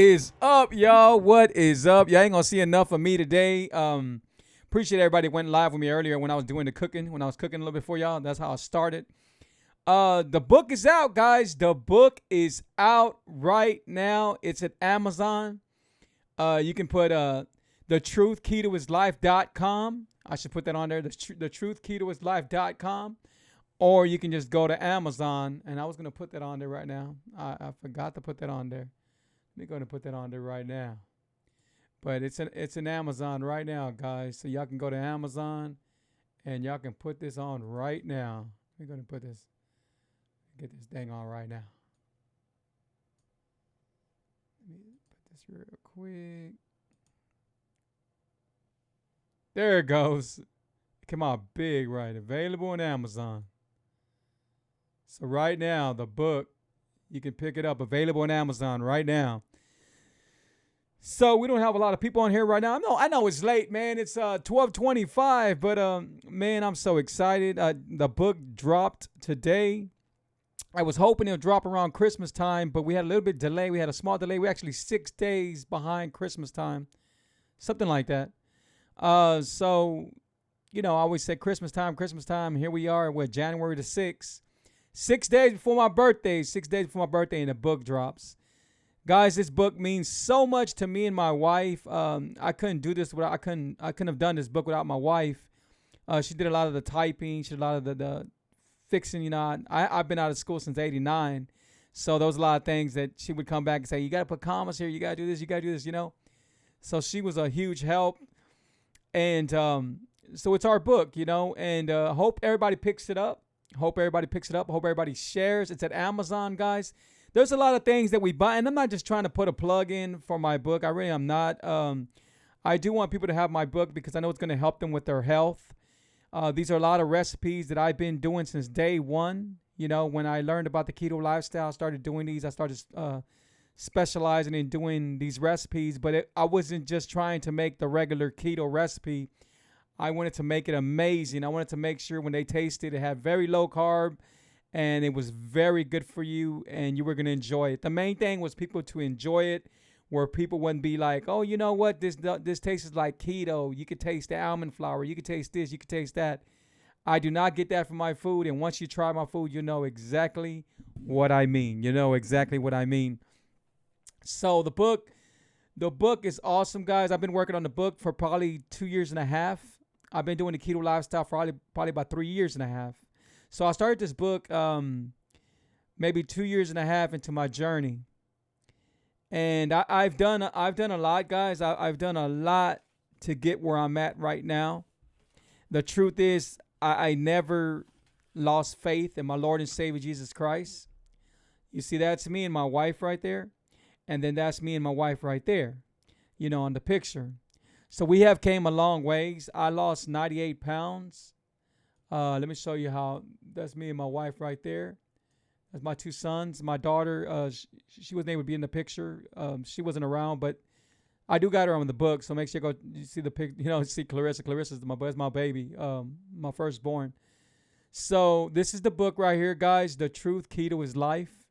is up, y'all? What is up? Y'all ain't gonna see enough of me today. Appreciate everybody that went live with me earlier when I was doing the cooking, when I was cooking a little bit for y'all. That's how I started. The book is out, guys. The book is out right now. It's at Amazon. You can put the truth ketoislife.com. I should put that on there. The truth ketoislife.com. Or you can just go to Amazon, and I was gonna put that on there right now. I forgot to put that on there. We're going to put that on there right now. But it's in Amazon right now, guys. So y'all can go to Amazon and y'all can put this on right now. We're going to get this thing on right now. Let me put this real quick. There it goes. It came out big, right? Available on Amazon. So right now, the book, you can pick it up. Available on Amazon right now. So we don't have a lot of people on here right now. I know it's late, man. It's 12:25, but man, I'm so excited. The book dropped today. I was hoping it'll drop around Christmas time, but we had a little bit delay. We had a small delay. We're actually 6 days behind Christmas time, something like that. So, I always say Christmas time. Here we are. We're January the 6th. 6 days before my birthday. 6 days before my birthday, and the book drops. Guys, this book means so much to me and my wife. I couldn't do this without. I couldn't have done this book without my wife. She did a lot of the typing. She did a lot of the fixing. I've been out of school since '89, so there was a lot of things that she would come back and say, "You got to put commas here. You got to do this. You got to do this." So she was a huge help, and so it's our book. And hope everybody picks it up. Hope everybody shares. It's at Amazon, guys. There's a lot of things that we buy, and I'm not just trying to put a plug in for my book. I really am not. I do want people to have my book because I know it's going to help them with their health. These are a lot of recipes that I've been doing since day one. When I learned about the keto lifestyle, I started doing these. I started specializing in doing these recipes, but I wasn't just trying to make the regular keto recipe. I wanted to make it amazing. I wanted to make sure when they tasted it had very low carb, and it was very good for you, and you were going to enjoy it. The main thing was people to enjoy it, where people wouldn't be like, oh, you know what, this tastes like keto. You could taste the almond flour. You could taste this. You could taste that. I do not get that from my food, and once you try my food, you know exactly what I mean. So the book is awesome, guys. I've been working on the book for probably 2 years and a half. I've been doing the keto lifestyle for probably about 3 years and a half. So I started this book maybe 2 years and a half into my journey, and I've done a lot, guys. I've done a lot to get where I'm at right now. The truth is, I never lost faith in my Lord and Savior Jesus Christ. You see, that's me and my wife right there, and then that's me and my wife right there, on the picture. So we have came a long ways. I lost 98 pounds. Let me show you how. That's me and my wife right there. That's my 2 sons. My daughter, she wasn't able to be in the picture. She wasn't around, but I do got her on the book. So make sure you see the pic. See Clarissa. Clarissa's my baby, my firstborn. So this is the book right here, guys. The Truth Keto is Life.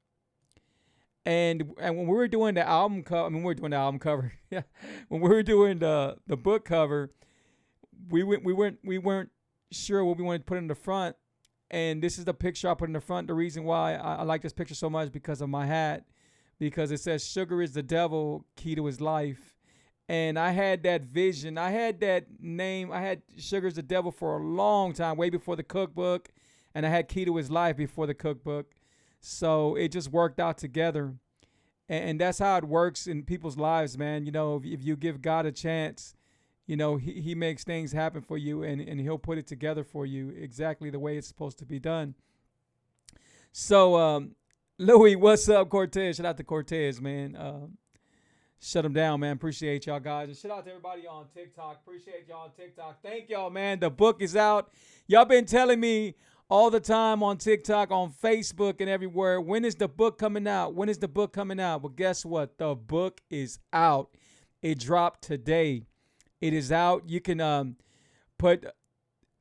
And when we were doing the album cover, Yeah, when we were doing the book cover, we weren't sure what we wanted to put in the front, and this is the picture I put in the front. The reason why I like this picture so much because of my hat, because it says sugar is the devil, keto is life. And I had that vision, I had that name, I had sugar is the devil for a long time, way before the cookbook, and I had keto is life before the cookbook. So it just worked out together, and that's how it works in people's lives, man. If you give God a chance, he makes things happen for you, and he'll put it together for you exactly the way it's supposed to be done. So, Louis, what's up, Cortez? Shout out to Cortez, man. Shut him down, man. Appreciate y'all, guys. And shout out to everybody on TikTok. Appreciate y'all on TikTok. Thank y'all, man. The book is out. Y'all been telling me all the time on TikTok, on Facebook, and everywhere, when is the book coming out? When is the book coming out? Well, guess what? The book is out. It dropped today. It is out. You can put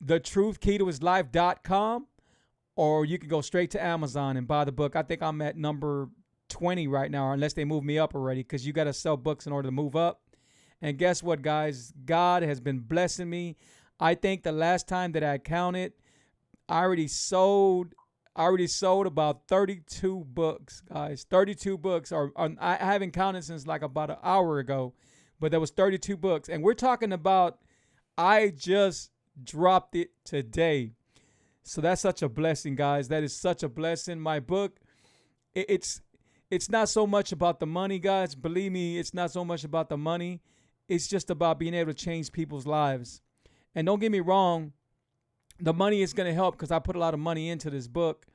thetruthketoislife.com, or you can go straight to Amazon and buy the book. I think I'm at number 20 right now, unless they move me up already, because you got to sell books in order to move up. And guess what, guys? God has been blessing me. I think the last time that I counted, I already sold about 32 books, guys. 32 books. I haven't counted since like about an hour ago, but there was 32 books. And we're talking about, I just dropped it today. So that's such a blessing, guys. That is such a blessing. My book, it's not so much about the money, guys. Believe me, it's not so much about the money. It's just about being able to change people's lives. And don't get me wrong, the money is going to help because I put a lot of money into this book.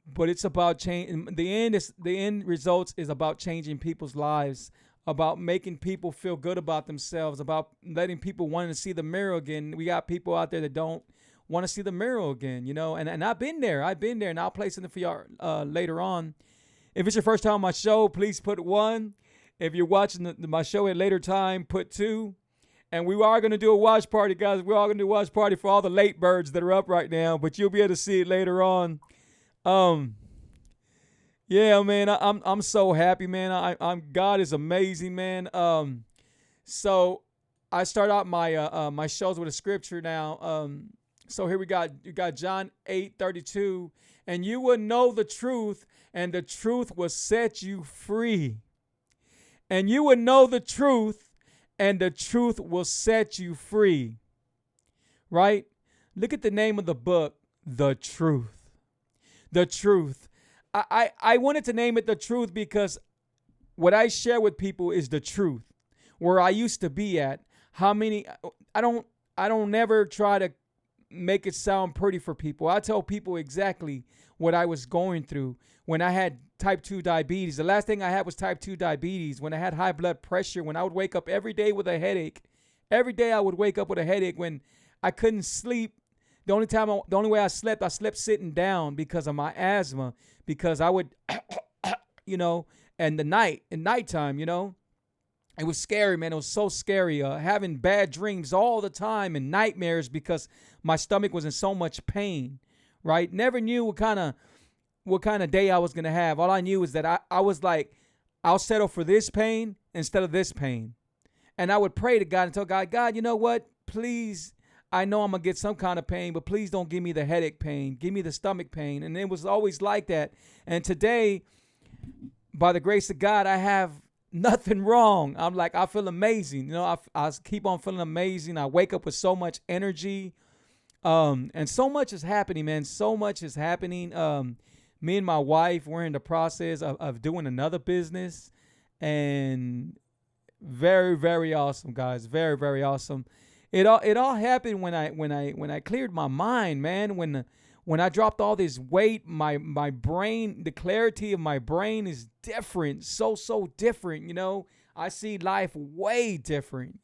But it's about change. The end results is about changing people's lives, about making people feel good about themselves, about letting people want to see the mirror again. We got people out there that don't want to see the mirror again, and I've been there, and I'll play something for y'all later on. If it's your first time on my show, please put 1. If you're watching my show at a later time, put 2. And we are going to do a watch party, guys. We're all going to do a watch party for all the late birds that are up right now, but you'll be able to see it later on. Yeah, man, I'm so happy, man. God is amazing, man. So I start out my shows with a scripture now. So here you got John 8:32, and you will know the truth, and the truth will set you free. And you will know the truth, and the truth will set you free. Right? Look at the name of the book, The Truth. The Truth. I wanted to name it The Truth because what I share with people is the truth. Where I used to be at. I don't never try to make it sound pretty for people. I tell people exactly what I was going through when I had type 2 diabetes. The last thing I had was type 2 diabetes. When I had high blood pressure, when I would wake up every day with a headache. Every day I would wake up with a headache when I couldn't sleep. The only way I slept sitting down because of my asthma, because I would, and nighttime, it was scary, man. It was so scary. Having bad dreams all the time and nightmares because my stomach was in so much pain, right? Never knew what kind of day I was going to have. All I knew was that I was like, I'll settle for this pain instead of this pain. And I would pray to God and tell God, you know what? Please, I know I'm going to get some kind of pain, but please don't give me the headache pain. Give me the stomach pain. And it was always like that. And today, by the grace of God, I have nothing wrong. I'm like, I feel amazing. I keep on feeling amazing. I wake up with so much energy. And so much is happening, man. So much is happening. Me and my wife, we're in the process of doing another business. And very, very awesome, guys. Very, very awesome. It all happened when I cleared my mind, man. When I dropped all this weight, my brain, the clarity of my brain is different. So different, I see life way different,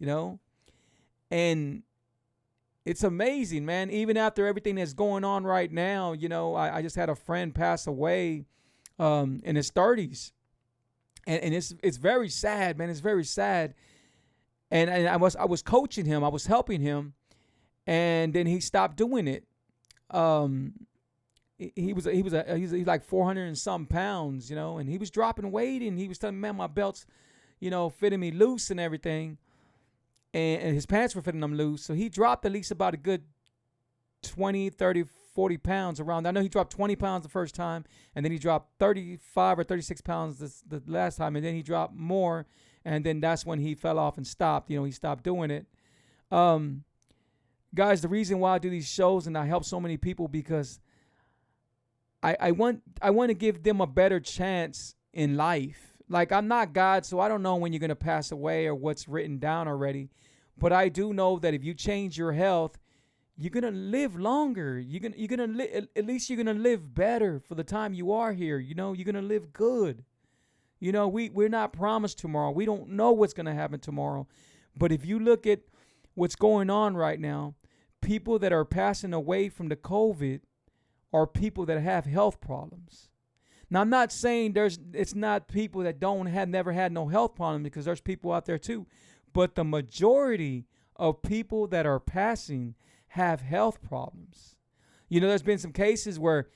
And it's amazing, man. Even after everything that's going on right now, I just had a friend pass away in his 30s. And it's very sad, man. It's very sad. And I was coaching him. I was helping him. And then he stopped doing it. He's like 400 and some pounds, and he was dropping weight, and he was telling me, man, my belt's, fitting me loose and everything. And his pants were fitting him loose. So he dropped at least about a good 20, 30, 40 pounds around. I know he dropped 20 pounds the first time, and then he dropped 35 or 36 pounds the last time, and then he dropped more, and then that's when he fell off and stopped. He stopped doing it. Guys, the reason why I do these shows and I help so many people because I want to give them a better chance in life. Like, I'm not God, so I don't know when you're going to pass away or what's written down already. But I do know that if you change your health, you're going to live longer. You're going to at least you're going to live better for the time you are here. You're going to live good. We're not promised tomorrow. We don't know what's going to happen tomorrow. But if you look at what's going on right now, people that are passing away from the COVID are people that have health problems. Now, I'm not saying it's not people that never had no health problem, because there's people out there too. But the majority of people that are passing have health problems. There's been some cases where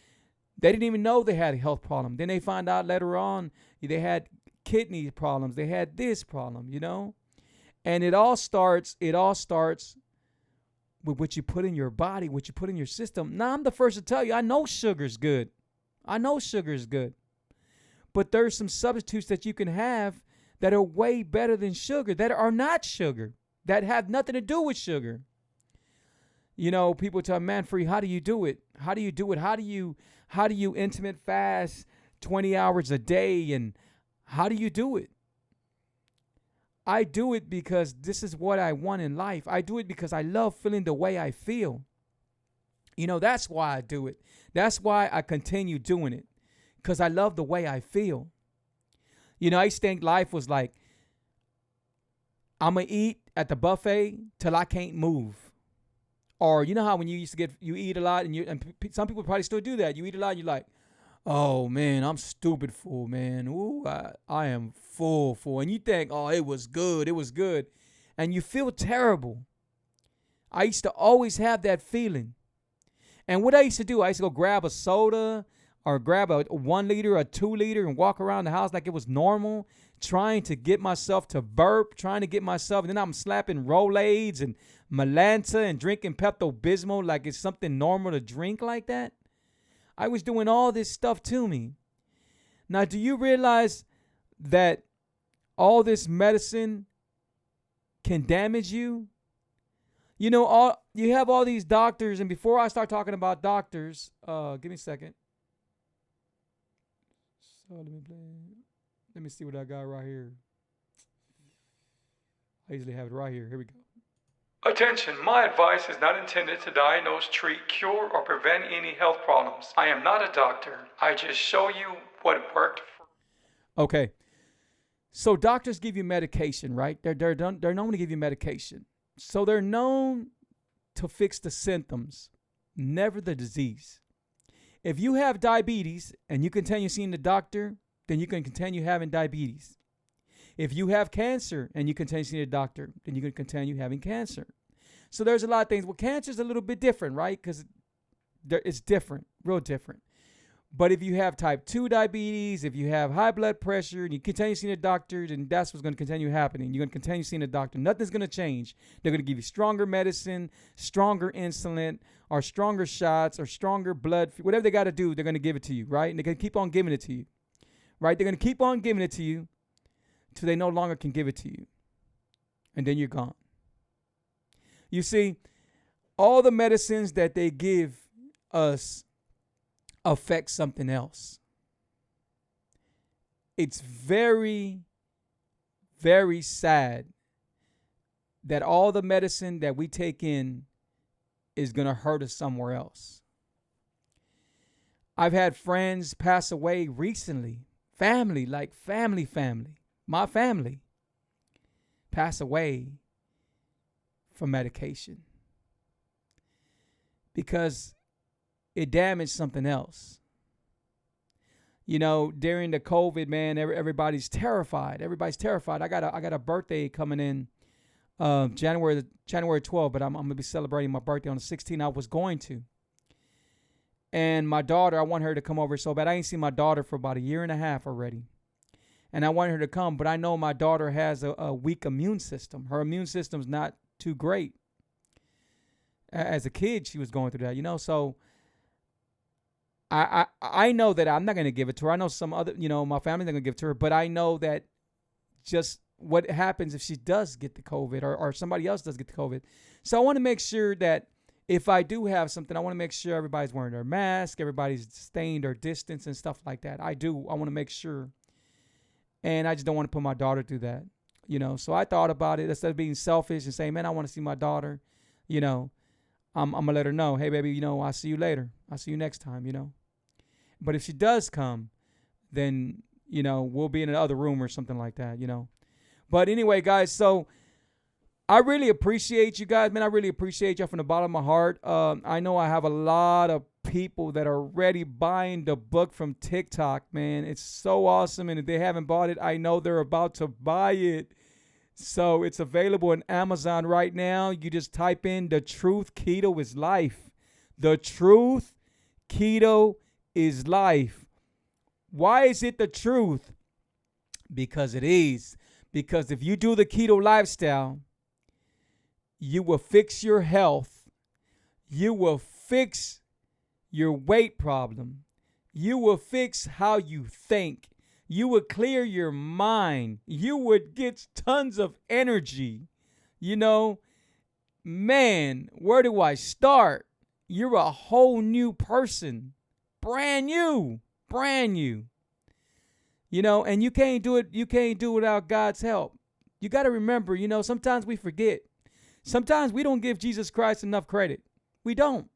They didn't even know they had a health problem. Then they find out later on they had kidney problems. They had this problem, And it all starts with what you put in your body, what you put in your system. Now, I'm the first to tell you, I know sugar's good. But there's some substitutes that you can have that are way better than sugar, that are not sugar, that have nothing to do with sugar. People tell me, man, Free, how do you do it? How do you intermittent fast 20 hours a day? And how do you do it? I do it because this is what I want in life. I do it because I love feeling the way I feel. That's why I do it. That's why I continue doing it, because I love the way I feel. I used to think life was like, I'm going to eat at the buffet till I can't move. Or you know how when you eat a lot and some people probably still do that. You eat a lot and you're like, oh man, I'm stupid full, man. Ooh, I am full. And you think, oh, it was good. And you feel terrible. I used to always have that feeling. And what I used to do, I used to go grab a soda or grab a 1 liter or 2 liter and walk around the house like it was normal, trying to get myself to burp, and then I'm slapping Rolaids and Malanta and drinking Pepto-Bismol like it's something normal to drink like that. I was doing all this stuff to me. Now, do you realize that all this medicine can damage you? You have all these doctors, and before I start talking about doctors, give me a second. So let me see what I got right here. I usually have it right here. Here we go. Attention, my advice is not intended to diagnose, treat, cure, or prevent any health problems. I am not a doctor. I just show you what worked for. Okay. So doctors give you medication, right? They're known to give you medication. So they're known to fix the symptoms, never the disease. If you have diabetes and you continue seeing the doctor, then you can continue having diabetes. If you have cancer and you continue seeing a doctor, then you can continue having cancer. So there's a lot of things. Well, cancer is a little bit different, right? Because it's different, real different. But if you have type 2 diabetes, if you have high blood pressure and you continue seeing a doctor, then that's what's going to continue happening. You're going to continue seeing a doctor. Nothing's going to change. They're going to give you stronger medicine, stronger insulin, or stronger shots, or stronger blood. Whatever they got to do, they're going to give it to you, right? And they're going to keep on giving it to you, right? They're going to keep on giving it to you till they no longer can give it to you. And then you're gone. You see, all the medicines that they give us affect something else. It's very, very sad that all the medicine that we take in is going to hurt us somewhere else. I've had friends pass away recently. Family. My family pass away from medication because it damaged something else. During the COVID, man, everybody's terrified. I got a birthday coming in January 12th, but I'm going to be celebrating my birthday on the 16th. I was going to. And my daughter, I want her to come over so bad. I ain't seen my daughter for about 1.5 years already. And I wanted her to come, but I know my daughter has a weak immune system. Her immune system's not too great. As a kid, she was going through that, So I know that I'm not going to give it to her. I know some other, my family's not going to give it to her, but I know that just what happens if she does get the COVID or somebody else does get the COVID. So I want to make sure that if I do have something, I want to make sure everybody's wearing their mask, everybody's staying their distance and stuff like that. I want to make sure. And I just don't want to put my daughter through that, So I thought about it. Instead of being selfish and saying, man, I want to see my daughter, I'm going to let her know, hey, baby, I'll see you later. I'll see you next time, But if she does come, then, we'll be in another room or something like that, But anyway, guys, so I really appreciate you guys, man. I really appreciate y'all from the bottom of my heart. I know I have a lot of people that are already buying the book from TikTok, man. It's so awesome. And if they haven't bought it, I know they're about to buy it. So it's available on Amazon right now. You just type in The Truth, Keto is Life. The Truth, Keto is life. Why is it the truth? Because it is. Because if you do the keto lifestyle, you will fix your health. You will fix your weight problem. You will fix how you think. You will clear your mind. You would get tons of energy. You know, man, where do I start? You're a whole new person. Brand new. Brand new. You know, and you can't do it without God's help. You got to remember, sometimes we forget. Sometimes we don't give Jesus Christ enough credit. We don't.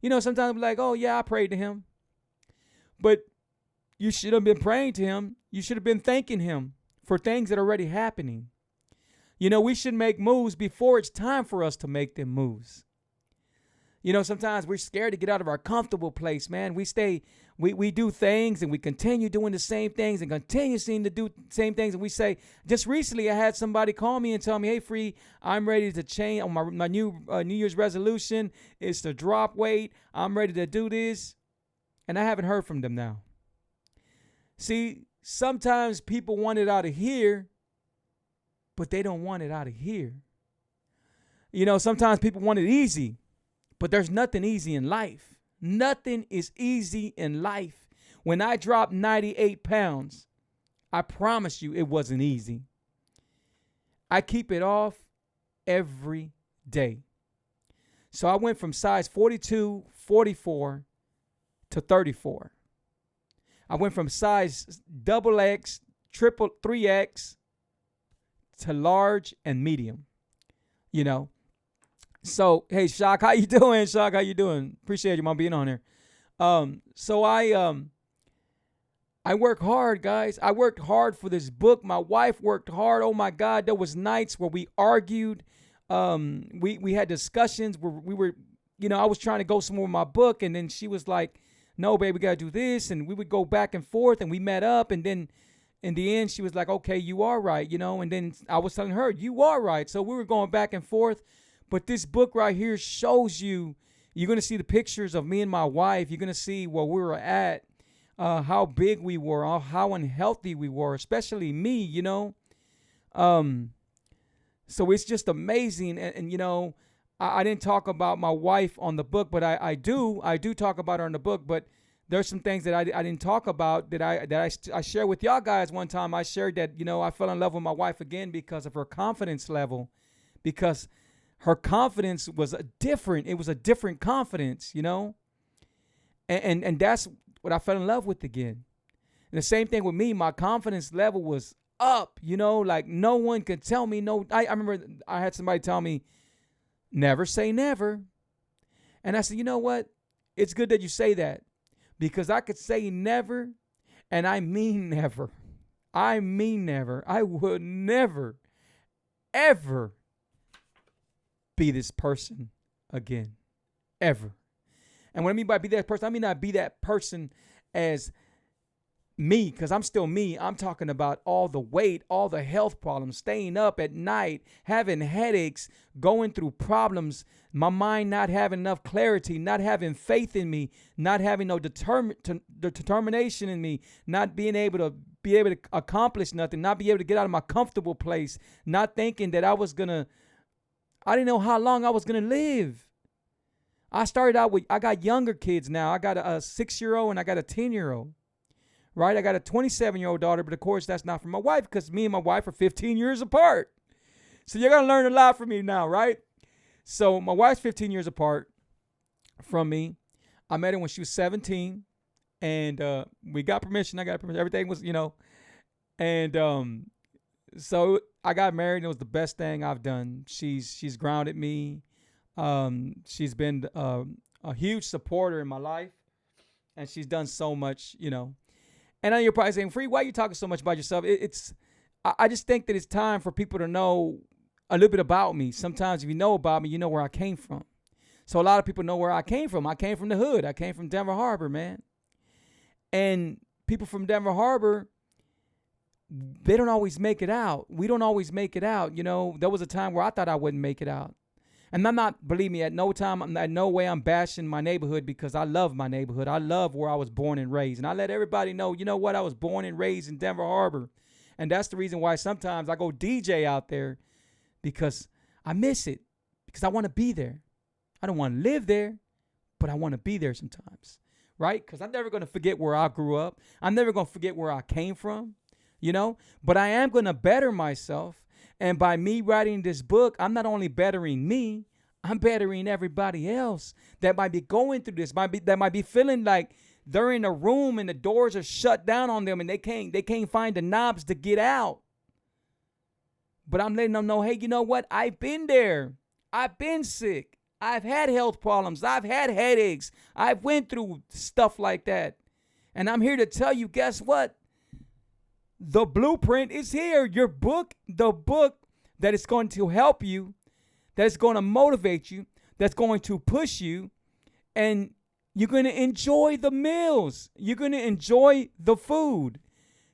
Sometimes we're like, oh, yeah, I prayed to him. But you should have been praying to him. You should have been thanking him for things that are already happening. We should make moves before it's time for us to make them moves. Sometimes we're scared to get out of our comfortable place, man. We do things and we continue doing the same things and continue seeing to do the same things. And we say, just recently I had somebody call me and tell me, hey, Free, I'm ready to change. My new New Year's resolution is to drop weight. I'm ready to do this. And I haven't heard from them now. See, sometimes people want it out of here, but they don't want it out of here. Sometimes people want it easy, but there's nothing easy in life. Nothing is easy in life. When I dropped 98 pounds, I promise you it wasn't easy. I keep it off every day. So I went from size 42, 44 to 34. I went from size XX, triple, 3X to large and medium. So, hey, Shock, how you doing? Shock, how you doing? Appreciate you, Mom, being on here. So I work hard, guys. I worked hard for this book. My wife worked hard. Oh, my God. There was nights where we argued. We had discussions where we were, I was trying to go somewhere with my book, and then she was like, no, babe, we got to do this. And we would go back and forth, and we met up. And then in the end, she was like, okay, you are right, And then I was telling her, you are right. So we were going back and forth. But this book right here shows you're going to see the pictures of me and my wife. You're going to see where we were at, how big we were, how unhealthy we were, especially me, So it's just amazing. And I didn't talk about my wife on the book, but I do talk about her on the book. But there's some things that I didn't talk about that I shared with y'all guys one time. I shared that, I fell in love with my wife again because of her confidence level, because her confidence was different. It was a different confidence, and that's what I fell in love with again. And the same thing with me. My confidence level was up, like no one could tell me no. I remember I had somebody tell me, never say never. And I said, you know what? It's good that you say that, because I could say never and I mean never. I mean never. I would never, ever be this person again, ever. And what I mean by be that person, I mean not be that person as me, because I'm still me. I'm talking about all the weight, all the health problems, staying up at night, having headaches, going through problems, my mind not having enough clarity, not having faith in me, not having no determination in me, not being able to accomplish nothing, not be able to get out of my comfortable place, not thinking that I didn't know how long I was going to live. I started out I got younger kids now. I got a 6-year-old and I got a 10-year-old, right? I got a 27-year-old daughter, but of course that's not from my wife, because me and my wife are 15 years apart. So you're going to learn a lot from me now, right? So my wife's 15 years apart from me. I met her when she was 17, and we got permission. I got permission. Everything was, and so I got married, and it was the best thing I've done. She's grounded me. She's been a huge supporter in my life, and she's done so much, And I know you're probably saying, Free, why are you talking so much about yourself? I just think that it's time for people to know a little bit about me. Sometimes if you know about me, you know where I came from. So a lot of people know where I came from. I came from the hood. I came from Denver Harbor, man. And people from Denver Harbor, they don't always make it out. We don't always make it out. There was a time where I thought I wouldn't make it out. And I'm not, believe me, at no time, at no way I'm bashing my neighborhood, because I love my neighborhood. I love where I was born and raised. And I let everybody know, you know what, I was born and raised in Denver Harbor. And that's the reason why sometimes I go DJ out there, because I miss it, because I want to be there. I don't want to live there, but I want to be there sometimes, right? Because I'm never going to forget where I grew up. I'm never going to forget where I came from, but I am going to better myself. And by me writing this book, I'm not only bettering me, I'm bettering everybody else that might be going through this, that might be feeling like they're in a room and the doors are shut down on them and they can't find the knobs to get out. But I'm letting them know, hey, you know what? I've been there. I've been sick. I've had health problems. I've had headaches. I've went through stuff like that. And I'm here to tell you, guess what? The blueprint is here. Your book, the book that is going to help you, that's going to motivate you, that's going to push you, and you're going to enjoy the meals. You're going to enjoy the food.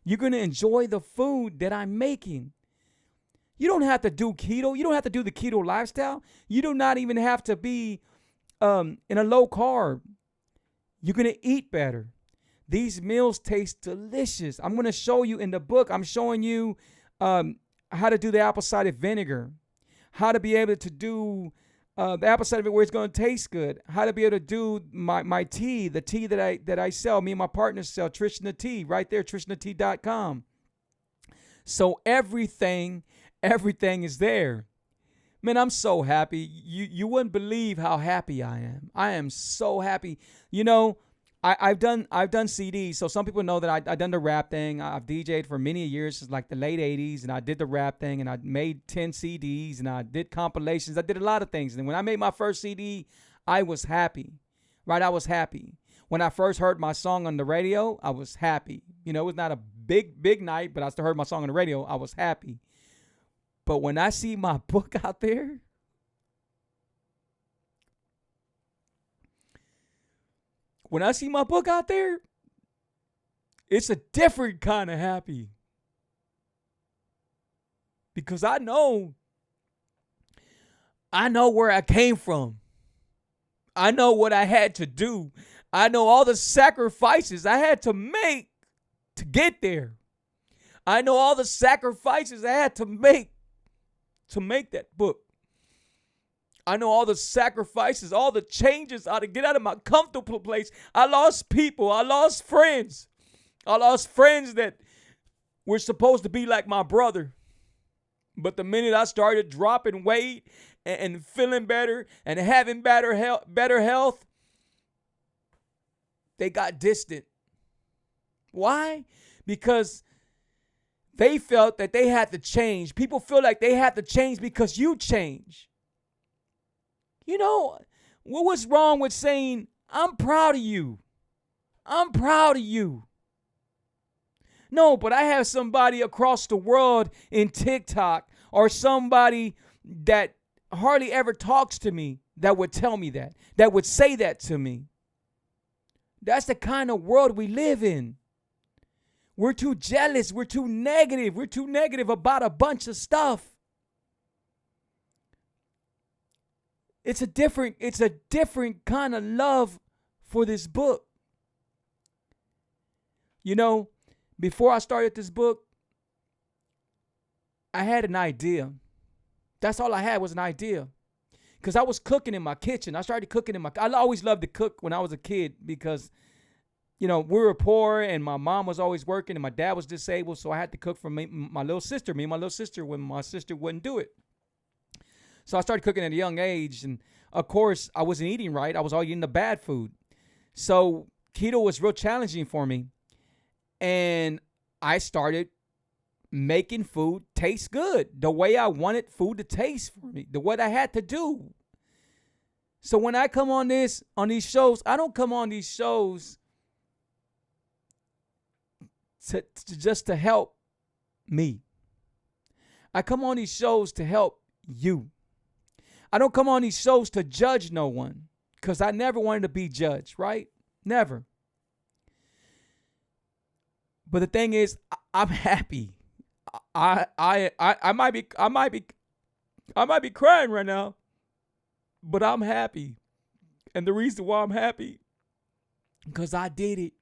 You're going to enjoy the food that I'm making. You don't have to do keto. You don't have to do the keto lifestyle. You do not even have to be in a low carb. You're going to eat better. These meals taste delicious. I'm going to show you in the book. I'm showing you how to do the apple cider vinegar, how to be able to do the apple cider vinegar where it's going to taste good, how to be able to do my tea, the tea that I sell, me and my partner sell, Trishna Tea, right there, TrishnaTea.com. So everything is there. Man, I'm so happy. You wouldn't believe how happy I am. I am so happy. I've done CDs, so some people know that I've done the rap thing. I've DJed for many years, since like the late 80s, and I did the rap thing, and I made 10 CDs, and I did compilations. I did a lot of things. And when I made my first CD, I was happy, right? I was happy. When I first heard my song on the radio, I was happy. It was not a big night, but I still heard my song on the radio. I was happy. But when I see my book out there, it's a different kind of happy. Because I know where I came from. I know what I had to do. I know all the sacrifices I had to make to get there. I know all the sacrifices I had to make that book. I know all the sacrifices, all the changes I had to get out of my comfortable place. I lost people. I lost friends. I lost friends that were supposed to be like my brother. But the minute I started dropping weight and feeling better and having better health, they got distant. Why? Because they felt that they had to change. People feel like they had to change because you change. What was wrong with saying, I'm proud of you? I'm proud of you. No, but I have somebody across the world in TikTok or somebody that hardly ever talks to me that would tell me that would say that to me. That's the kind of world we live in. We're too jealous. We're too negative. We're too negative about a bunch of stuff. It's a different kind of love for this book. Before I started this book, I had an idea. That's all I had was an idea. Because I was cooking in my kitchen. I started cooking I always loved to cook when I was a kid because, we were poor and my mom was always working and my dad was disabled. So I had to cook for me and my little sister when my sister wouldn't do it. So I started cooking at a young age. And, of course, I wasn't eating right. I was all eating the bad food. So keto was real challenging for me. And I started making food taste good the way I wanted food to taste for me, the what I had to do. So when I come on these shows, I don't come on these shows to just to help me. I come on these shows to help you. I don't come on these shows to judge no one because I never wanted to be judged, right? Never. But the thing is, I'm happy. I might be crying right now But I'm happy. And the reason why I'm happy, because I did it.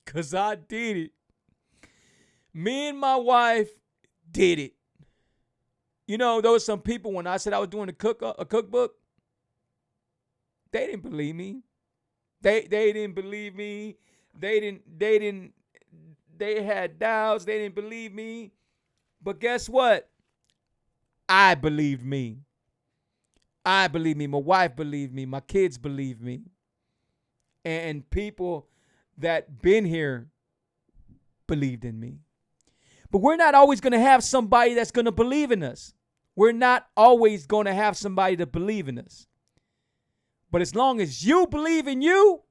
Because I did it. Me and my wife did it. You know, there was some people when I said I was doing a cookbook, they didn't believe me. They didn't believe me. They had doubts. They didn't believe me. But guess what? I believed me. I believe me. My wife believed me. My kids believe me. And people that been here believed in me. But we're not always going to have somebody that's going to believe in us. We're not always going to have somebody to believe in us. But as long as you believe in you,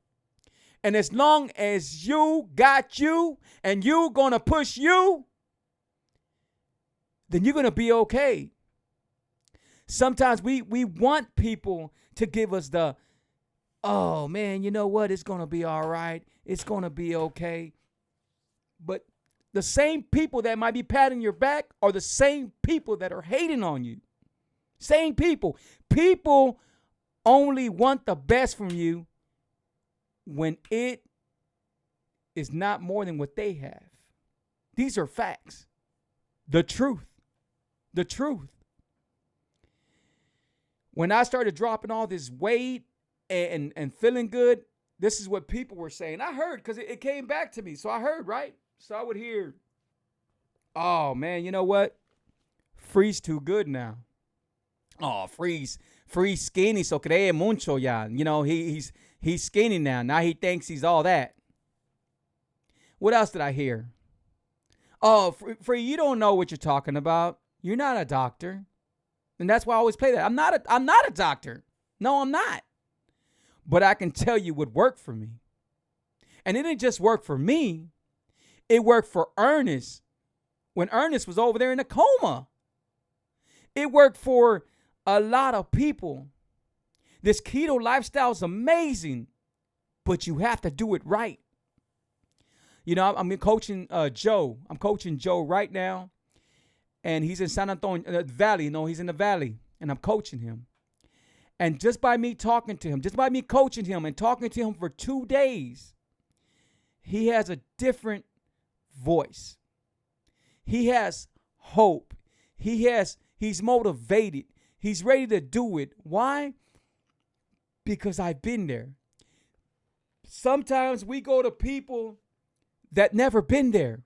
and as long as you got you, and you going to push you, then you're going to be okay. Sometimes we want people to give us the, oh man, you know what? It's going to be all right. It's going to be okay. But the same people that might be patting your back are the same people that are hating on you. Same people. People only want the best from you when it is not more than what they have. These are facts. The truth. The truth. When I started dropping all this weight and feeling good, this is what people were saying. I heard because it came back to me. So I heard, right? So I would hear, oh, man, you know what? Free's too good now. Oh, Free's skinny, so cree mucho ya. You know, he's skinny now. Now he thinks he's all that. What else did I hear? Oh, Free, you don't know what you're talking about. You're not a doctor. And that's why I always play that. I'm not a doctor. No, I'm not. But I can tell you what worked for me. And it didn't just work for me. It worked for Ernest when Ernest was over there in a coma. It worked for a lot of people. This keto lifestyle is amazing, but you have to do it right. You know, I'm coaching Joe. I'm coaching Joe right now, and he's in San Antonio Valley. No, he's in the Valley, and I'm coaching him. And just by me talking to him, just by me coaching him and talking to him for 2 days, he has a different voice. He has hope. He's motivated. He's ready to do it. Why? Because I've been there. Sometimes we go to people that never been there.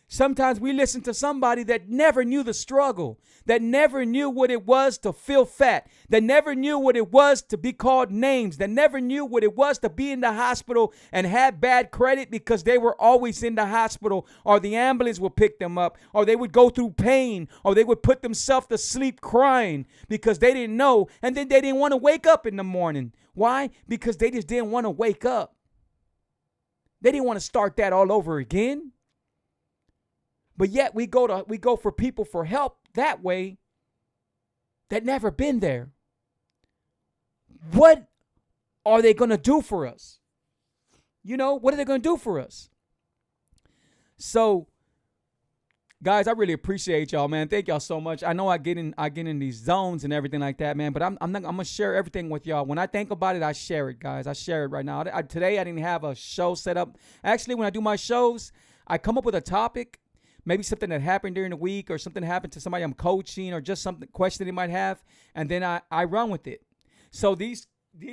Sometimes we listen to somebody that never knew the struggle, that never knew what it was to feel fat, that never knew what it was to be called names, that never knew what it was to be in the hospital and have bad credit because they were always in the hospital, or the ambulance would pick them up, or they would go through pain, or they would put themselves to sleep crying because they didn't know, and then they didn't want to wake up in the morning. Why? Because they just didn't want to wake up. They didn't want to start that all over again. But yet we go for people for help that way that never been there. What are they going to do for us? You know, what are they going to do for us? So, guys, I really appreciate y'all, man. Thank y'all so much. I know I get in these zones and everything like that, man. But I'm gonna share everything with y'all. When I think about it, I share it, guys. I share it right now. Today I didn't have a show set up. Actually, when I do my shows, I come up with a topic. Maybe something that happened during the week, or something happened to somebody I'm coaching, or just something question they might have, and then I run with it. So these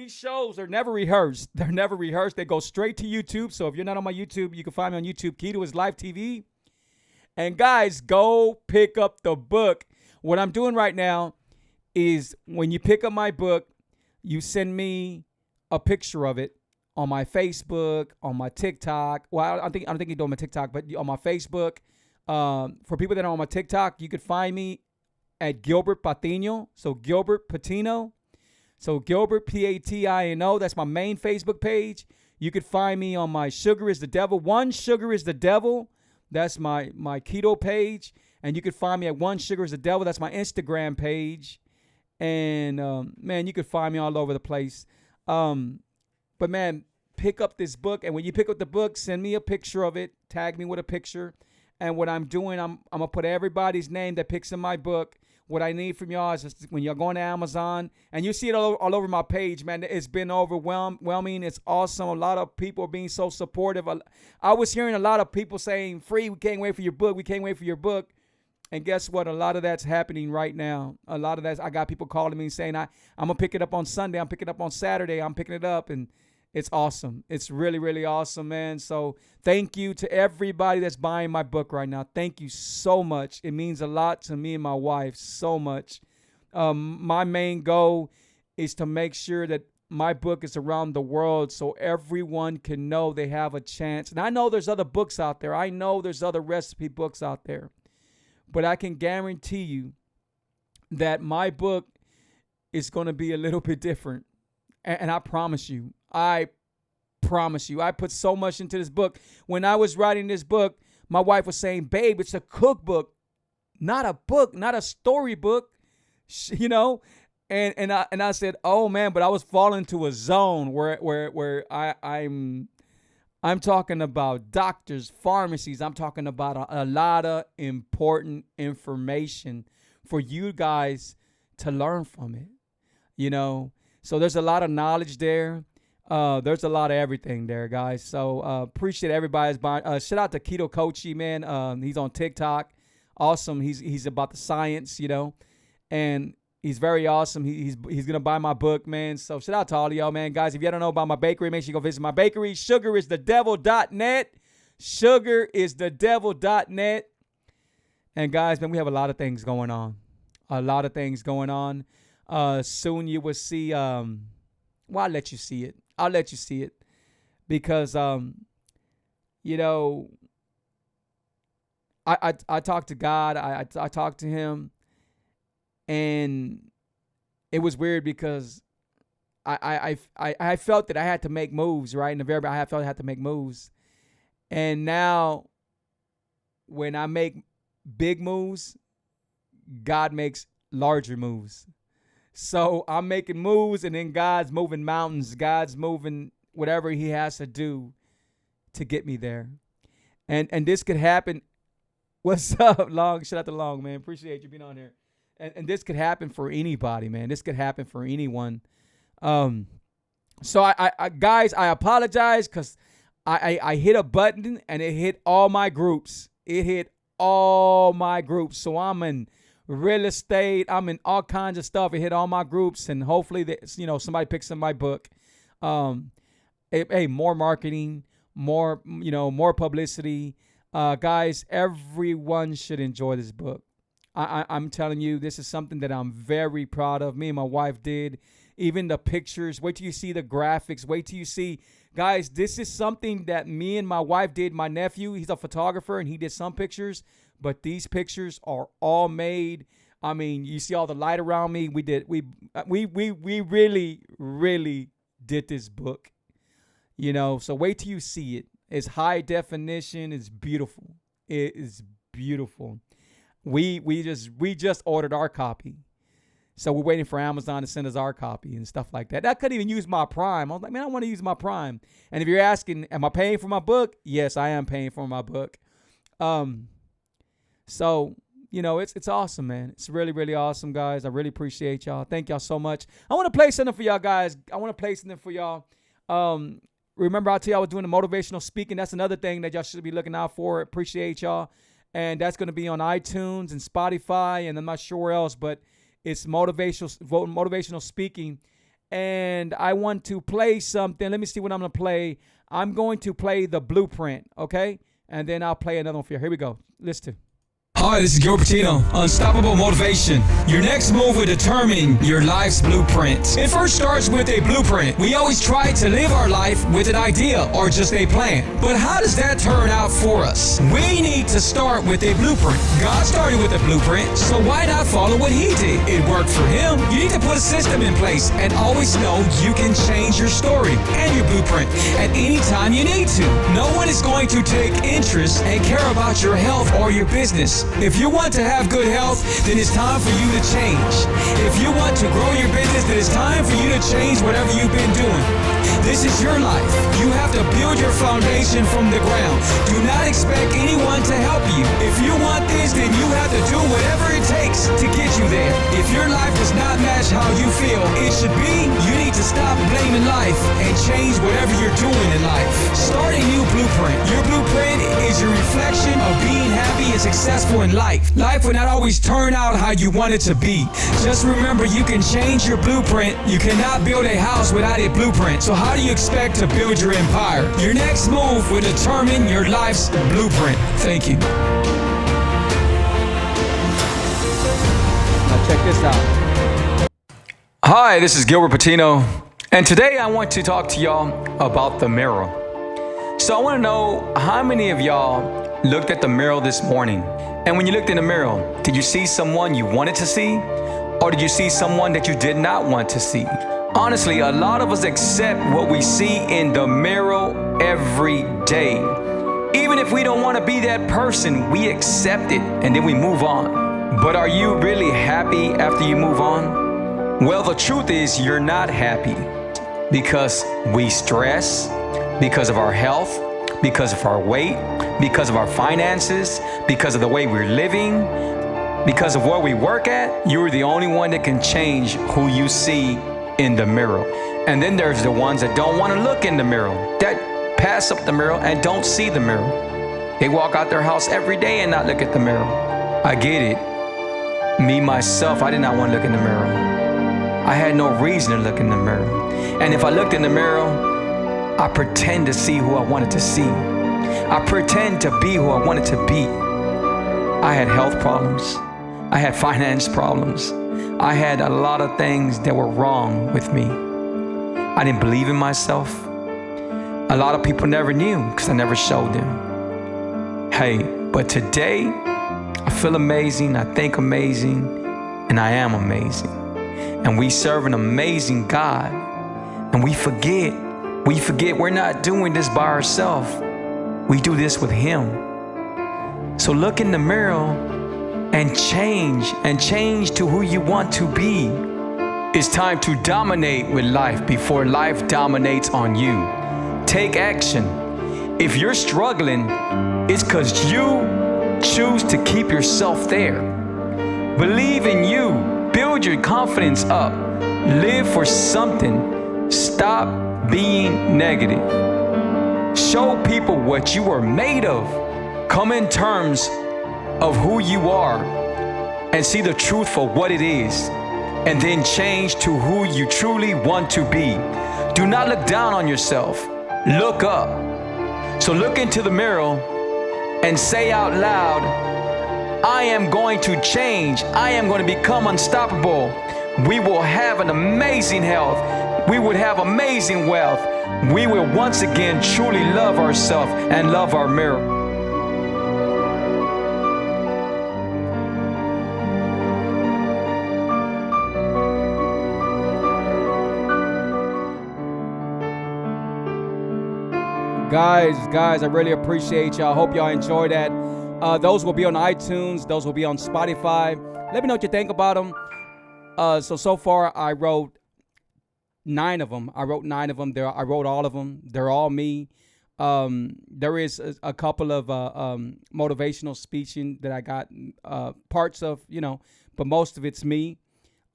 shows are never rehearsed. They're never rehearsed. They go straight to YouTube. So if you're not on my YouTube, you can find me on YouTube. Keto is Live TV. And guys, go pick up the book. What I'm doing right now is when you pick up my book, you send me a picture of it on my Facebook, on my TikTok. Well, I don't think you're doing my TikTok, but on my Facebook. For people that are on my TikTok, you could find me at Gilbert Patino. So Gilbert Patino. So Gilbert Patino. That's my main Facebook page. You could find me on my Sugar is the Devil. One Sugar is the Devil. That's my keto page. And you could find me at One Sugar is the Devil. That's my Instagram page. And man, you could find me all over the place. But man, pick up this book. And when you pick up the book, send me a picture of it. Tag me with a picture. And what I'm doing, I'm going to put everybody's name that picks in my book What I need from y'all is just when you're going to Amazon, and you see it all over my page, man, it's been overwhelming. It's awesome. A lot of people are being so supportive. I was hearing a lot of people saying, Free, we can't wait for your book. We can't wait for your book. And guess what? A lot of that's happening right now. A lot of that, I got people calling me saying, I'm going to pick it up on Sunday. I'm picking it up on Saturday. I'm picking it up. And it's awesome. It's really, really awesome, man. So thank you to everybody that's buying my book right now. Thank you so much. It means a lot to me and my wife, so much. My main goal is to make sure that my book is around the world so everyone can know they have a chance. And I know there's other books out there. I know there's other recipe books out there. But I can guarantee you that my book is going to be a little bit different. And I promise you, I put so much into this book. When I was writing this book, my wife was saying, babe, it's a cookbook, not a book, not a storybook, you know? And I said, oh man, but I was falling into a zone where I'm talking about doctors, pharmacies. I'm talking about a lot of important information for you guys to learn from it, you know? So there's a lot of knowledge there. There's a lot of everything there, guys. So appreciate everybody's buying. Shout out to Keto Coachy, man. He's on TikTok. Awesome. He's about the science, you know, and he's very awesome. He's gonna buy my book, man. So shout out to all of y'all, man. Guys, if you don't know about my bakery, make sure you go visit my bakery. Sugaristhedevil.net. Sugaristhedevil.net. And guys, man, we have a lot of things going on. Soon you will see. Well, I'll let you see it. Because you know, I talked to God. I talked to him. And it was weird because I felt that I had to make moves, right? I felt I had to make moves. And now when I make big moves, God makes larger moves. So I'm making moves, and then God's moving mountains. God's moving whatever he has to do to get me there. And this could happen. What's up, Long? Shout out to Long, man. Appreciate you being on here. And this could happen for anybody, man. This could happen for anyone. So I guys, I apologize because I hit a button and it hit all my groups. So I'm in real estate. I'm in all kinds of stuff. It hit all my groups, and hopefully, somebody picks up my book. Hey, more marketing, more publicity. Guys, everyone should enjoy this book. I'm telling you, this is something that I'm very proud of. Me and my wife did. Even the pictures. Wait till you see the graphics. Wait till you see. Guys, this is something that me and my wife did. My nephew, he's a photographer, and he did some pictures. But these pictures are all made. I mean, you see all the light around me. We really, really did this book. You know, so wait till you see it. It's high definition. It's beautiful. It is beautiful. We just ordered our copy. So we're waiting for Amazon to send us our copy and stuff like that. I couldn't even use my Prime. I was like, man, I want to use my Prime. And if you're asking, am I paying for my book? Yes, I am paying for my book. So, it's awesome, man. It's really, really awesome, guys. I really appreciate y'all. Thank y'all so much. I want to play something for y'all, guys. Remember, I tell you I was doing the motivational speaking. That's another thing that y'all should be looking out for. Appreciate y'all. And that's going to be on iTunes and Spotify, and I'm not sure where else, but it's motivational speaking. And I want to play something. Let me see what I'm going to play. I'm going to play the blueprint, okay? And then I'll play another one for you. Here we go. Listen to. Hi, this is Gil Patino. Unstoppable Motivation. Your next move will determine your life's blueprint. It first starts with a blueprint. We always try to live our life with an idea or just a plan. But how does that turn out for us? We need to start with a blueprint. God started with a blueprint, so why not follow what he did? It worked for him. You need to put a system in place and always know you can change your story and your blueprint at any time you need to. No one is going to take interest and care about your health or your business. If you want to have good health, then it's time for you to change. If you want to grow your business, then it's time for you to change whatever you've been doing. This is your life. You have to build your foundation from the ground. Do not expect anyone to help you. If you want this, then you have to do whatever it takes to get you there. If your life does not match how you feel it should be, you need to stop blaming life and change whatever you're doing in life. Start a new blueprint. Your blueprint is your reflection of being happy and successful in life. Life will not always turn out how you want it to be. Just remember, you can change your blueprint. You cannot build a house without a blueprint. So how do you expect to build your empire? Your next move will determine your life's blueprint. Thank you. Now check this out. Hi, this is Gilbert Patino, and today I want to talk to y'all about the mirror. So I want to know how many of y'all looked at the mirror this morning, and when you looked in the mirror, did you see someone you wanted to see, or did you see someone that you did not want to see? Honestly, a lot of us accept what we see in the mirror every day. Even if we don't want to be that person, we accept it and then we move on. But are you really happy after you move on? Well, the truth is you're not happy because we stress, because of our health, because of our weight, because of our finances, because of the way we're living, because of where we work at. You're the only one that can change who you see in the mirror. And then there's the ones that don't want to look in the mirror, that pass up the mirror and don't see the mirror. They walk out their house every day and not look at the mirror. I get it. Me, myself, I did not want to look in the mirror. I had no reason to look in the mirror. And if I looked in the mirror, I pretend to see who I wanted to see. I pretend to be who I wanted to be. I had health problems. I had finance problems. I had a lot of things that were wrong with me. I didn't believe in myself. A lot of people never knew because I never showed them. Hey, but today, I feel amazing, I think amazing, and I am amazing. And we serve an amazing God. And we forget we're not doing this by ourselves. We do this with Him. So look in the mirror and change to who you want to be. It's time to dominate with life before life dominates on you. Take action. If you're struggling, it's because you choose to keep yourself there. Believe in you. Build your confidence up. Live for something. Stop being negative. Show people what you are made of. Come in terms of who you are and see the truth for what it is, and then change to who you truly want to be. Do not look down on yourself. Look up. So look into the mirror and say out loud, I am going to change. I am going to become unstoppable. We will have an amazing health. We would have amazing wealth. We will once again truly love ourselves and love our mirror. Guys, I really appreciate y'all. Hope y'all enjoy that. Those will be on iTunes. Those will be on Spotify. Let me know what you think about them. So far, I wrote 9 of them. I wrote all of them. They're all me. There is a couple of motivational speaking that I got parts of, but most of it's me.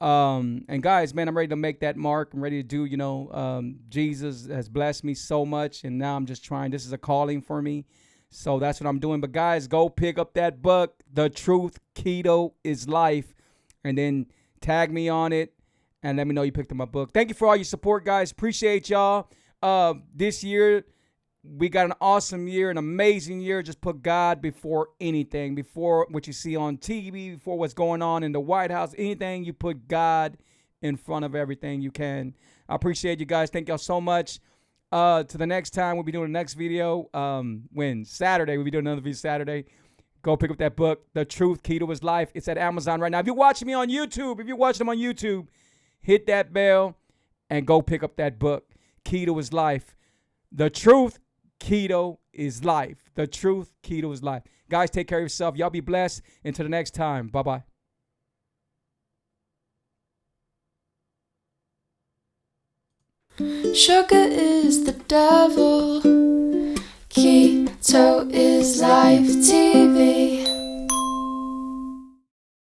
And guys, man, I'm ready to make that mark. I'm ready to do, Jesus has blessed me so much, and now I'm just trying. This is a calling for me. So that's what I'm doing. But guys, go pick up that book, The Truth, Keto is Life, and then tag me on it and let me know you picked up my book. Thank you for all your support, guys. Appreciate y'all. This year, we got an awesome year, an amazing year. Just put God before anything, before what you see on TV, before what's going on in the White House, anything. You put God in front of everything you can. I appreciate you guys. Thank y'all so much. To the next time, we'll be doing the next video. Saturday, we'll be doing another video Saturday. Go pick up that book, The Truth, Keto is Life. It's at Amazon right now. If you're watching me on YouTube, hit that bell and go pick up that book, Keto is Life. The Truth, Keto is Life. The Truth, Keto is Life. Guys, take care of yourself. Y'all be blessed. Until the next time. Bye-bye. Sugar is the devil. Keto is life TV.